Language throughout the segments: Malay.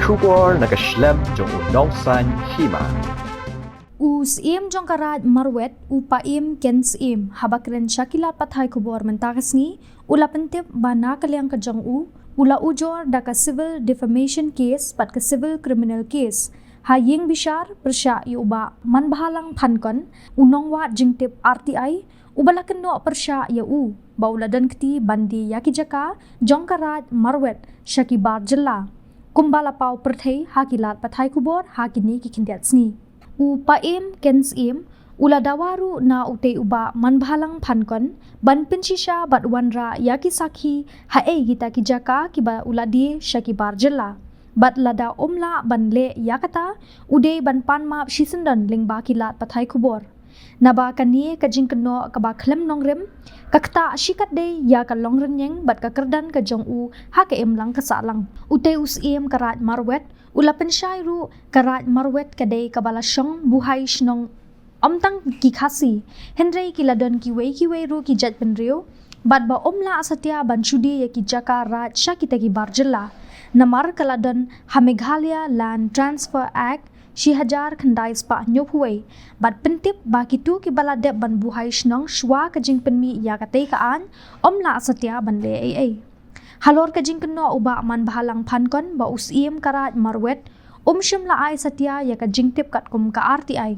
Kubor nakaslem jong unongsan hima. Usim jong karat marwet upaim kensim habakren shakilat pathai kubor mentakasni ula pentip bana kalyang kajang ula ujor daka civil defamation case pat ka civil criminal case haying bishar persya yuba manbahalang phankon unongwa jingtip RTI ubalaken no persya yau bauladan kti bandi yakijaka jong karat marwet shakibar jilla kumbala pau perthai hakilat pathai kubor hakini kikindiatsni upaim kensim ula dawaru na ute uba manbahalang phankon ban pinshisha bat wanra yaki sakhi hae gita kijaka kiba uladi shakibar jilla bat lada omla ban le yakata ude ban panma shisendan lingba kilat pathai kubor naba kanie kajing keno kaba khlem nongrem kakta shikat de ya ka longren yang bat ka kerdan ka jong u ha ka emlang ka salang ute usim karat marwet ula pensyairu karat marwet kadai kabala shong buhai shnong omtang ki khasi henrei kiladon ki wei ru ki jat penrio bat ba omla asatya ban chudi ya ki jaka raj shakita ki barjilla namar kaladon ha Meghalaya Land Transfer Act 2000 khandai spa nyophuai bat pentip ba kitu ki balade ban buhai shnong shwa ka jing penmi ya ka tei ka an omla asatya ban le ai halor ka jing kno uba man bahalang phankon ba usim karat marwet shimla ai satya ya ka jing tip kat kum ka RTI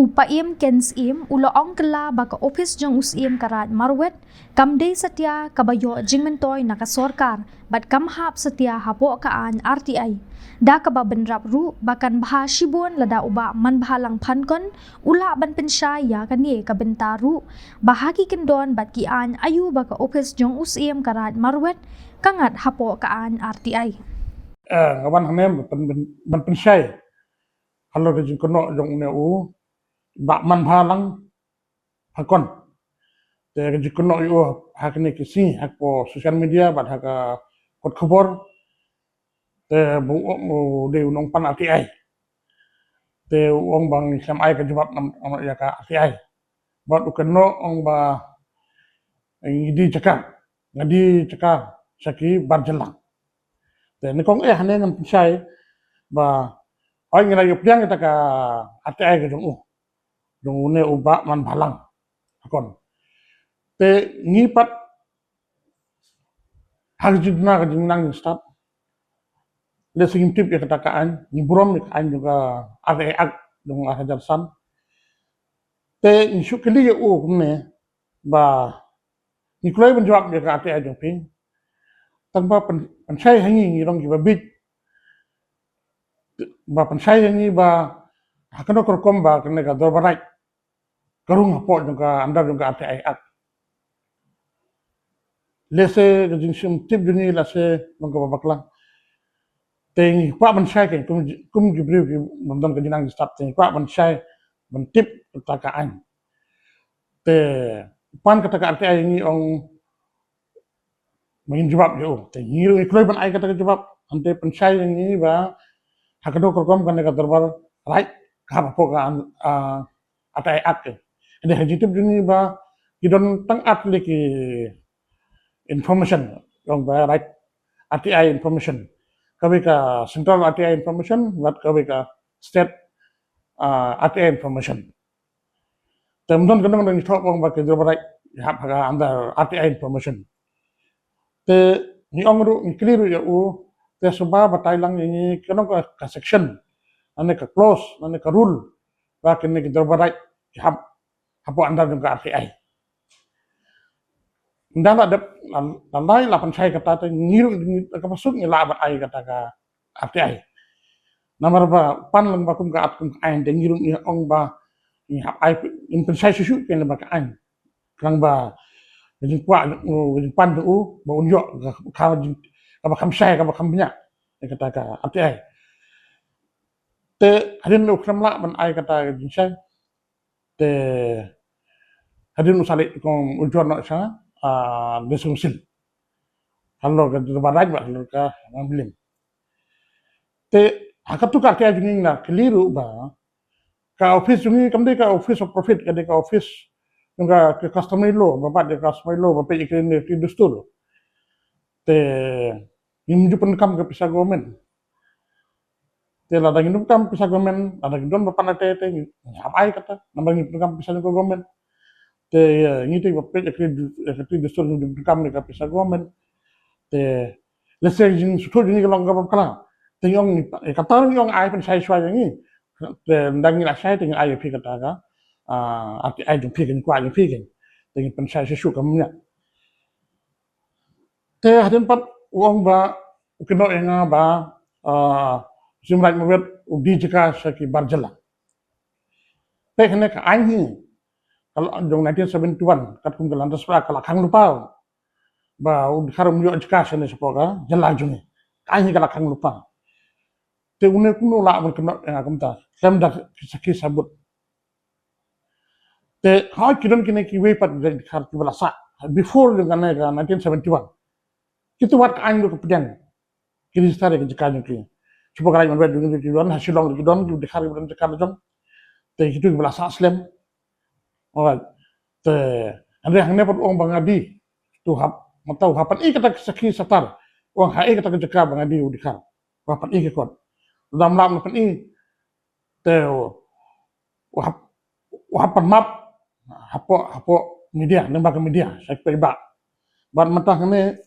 upaim kensim ulo ongkla ba ka office jong usim karat marwet kamde satya kabayo jingmentoy naka sorkar bat kamhap satya hapo ka an RTI da ka ba benrap ru bakan baha shibon lada uba man bahalang phankon ula ban pensya ya kani ka bentaru bahagi kendon bat ki an ayu ba ka office jong usim karat marwet kangat hapo ka an RTI ngawan hanem ban pensay halo ke jing kono jong ne u ba man bahalang hakon te ke jing kono u hakne kisi hakpo social media bat haka kot khobor te bu de unong pan RTI te wong bang sam ai ka jawab nam ya ka RTI bat ukeno ong ba ngidi cakap saki barjelang te ne kong hane nam pensay ba ai ngira yup yang kita ka RTI ka jong une uba man balang akon te ngipat harjidna ka jingnang start le singim tip ya katakaan ni burom ni kan juga RTI ak dong hajar san te ni syukili ya kumne ba ni kulai menjawab ya ka RTI jong ping tanpa pensay hangi ngirong ki babit ba pensay hangi ba hakano korkom ba kene ka dorbarai karung hapo juga anda juga RTI ak lese jing sim tip juni lase mongko babaklang teng kwa pensay ke kum gibriu ki mondon ka jinang start teng kwa pensay ben tip takaan te pan kata ka RTI ni ong mungkin jawab yo te ngiru ikloi ban ai kata jawab ante pensay ni ba hakano korkom kene ka dorbar right ka hapo ka RTI ak ada hajitip juni ba kidon tang atli ki information yang ba right RTI information kawi ka central RTI information wat kawi ka state RTI information temdon kadang ni thok bang ba ke jo right hap ka anda RTI information te ni ongru ni clear ya te suba batai lang ni kadang ka section ane ka clause ane ka rule ba ke ni jo right hap hapo anda juga RTI ndala de lalai la pensay kata te ngiru ka masuk ni labat ai kata ka RTI namar ba pan lang ba kum ka at kum ai de ngiru ni ong ba ni hap ai in pensay susu ken ba ka ai kang ba jing kwa jing pan ba unyo ka jing ka ba kamsay ka ba kambnya kata ka RTI te hadin lu kramla ban ai kata jing say te hadin usalik kong ujon nak sa desungsil kalau ka baraj ba kalau ka mamlim te hakatu ka kaya junging na keliru ba ka office jungi kamde ka office of profit ka de ka office yung ka customary law ba de customary law ba pe ikrin ni dustur te yung jupan kam ka pisa government Te la dang inum kam pisa gomen, ada gidon bapan na te ai kata, nambang inum kam pisa ko gomen. Te ngiti bape ekri distur inum kam ni ka pisa gomen. Te lese jing suto jing long gabam kala. Te yong kata yong ai pen sai swai ni. Te dang ni la sai te ai pi kata ka. Ati ai jung pi ken kwa jung pi ken. Te pen sai su kam nya. Te hadin pat uang ba ukino enga ba simrai mawet udi jika saki barjala. Pe kene ka anhi kalau jong 1971 kat kum galan raspa kala kang lupa ba udi karum yo jika sene sepoka jala jungi. Anhi kala kang lupa. Te une kuno la mun kena enga kumta. Sam dak saki sabut. Te ha kidon kene ki we pat dari khar ki bala sa before dengan 1971. Kita wat ka anhi ko pedang. Kini stare ke jika jungi. Cuba kalau yang berada di Kidon, hasil long di Kidon, di hari berada di Kidon, te itu belas aslam, alright, te anda hanya dapat uang bangadi, tu hap, matau hapan kata saki satar, uang kata kerja bangadi di kar, hapan kot, dalam lam hapan te hapan map, hapo media, nembak media, saya peba, ban matah kene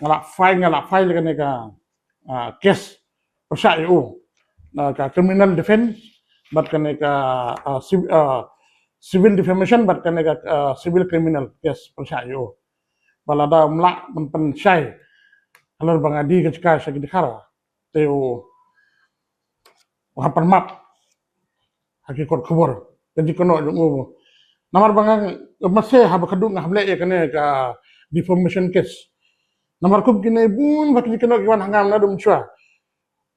ngalak file kene ka case persa EU ka criminal defense bat kene ka civil defamation bat kene ka civil criminal case persa EU balada mla men syai alor bangadi ke ka sa dikhara teo hapan map hakikot khobor jadi kono jungu namar bangang masih hab kadung hable kene ka defamation case namar kum kene bun bak dikeno kiwan hangam na dum chua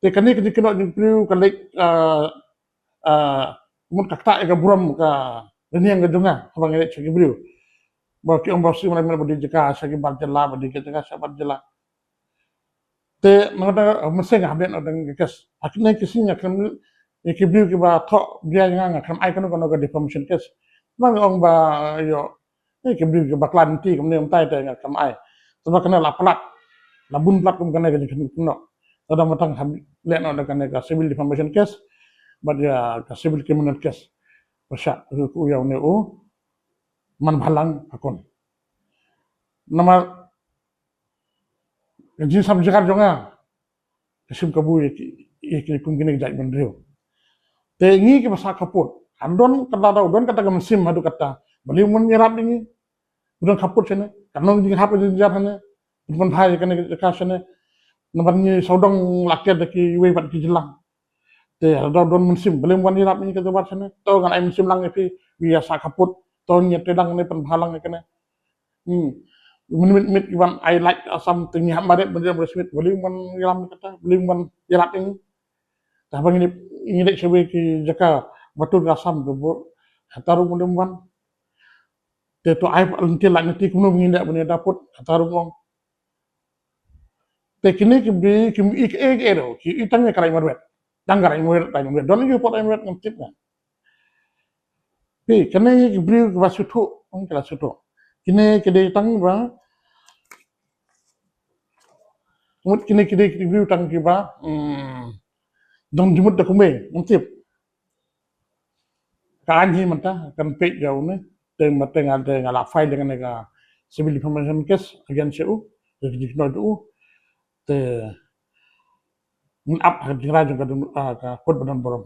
te kani kini kino jing priu kalik mun kakta ka buram ka reniang gedunga abang ele chagi priu ba ki om bosi mana bodi jeka sagi barjela bodi jeka sa barjela te mangata meseng haben odang kes akne kisinya kan ki priu ki ba tho dia nga kan ai kan ko defamation case bang ong ba yo ki priu ki baklan ti kamne om tai te nga kam ai sebab kena la plat la bun plat kum kana ke kino ada matang lihat ada kan ka civil defamation case but ya ka civil criminal case pasha ku ya ne o man bhalang akon nama jin sam jakar jonga kesim kabu iki kum gini jai bendrio te ngi ke basa kaput andon kata udon kata ke mesim hadu kata beli mun nyerap ini udon kaput sene kanon jing hap jing jahane pun bhai kan ka sene nabarnya saudang lakyat daki we pat ki jelang te ada don musim belum wan hirap ni ke jabar sana to kan ai musim lang fi biasa kaput to nya tedang ni pen halang kene mit wan ai like something ham baret bener bersmit belum wan hiram kata belum wan hirap ini tah bang ini dek sewe ki jaka batul gasam do hataru belum wan te to ai lentil lak niti kuno ngindak bener daput hataru wong teknik ki ero ki itangnya karai marwet danggar ai marwet tai marwet don yu pot ai marwet ngintip na pi kene ki bri ba sutu ong kala sutu kene kede tang ba mut kene kede ki bri tang ki ba dong jumut da kumbe ngintip ka anji manta kan pe jau ne te mate ngade ngala file dengan ka civil defamation case against you jadi no du te mun ap ha jira juga ka kod badan borom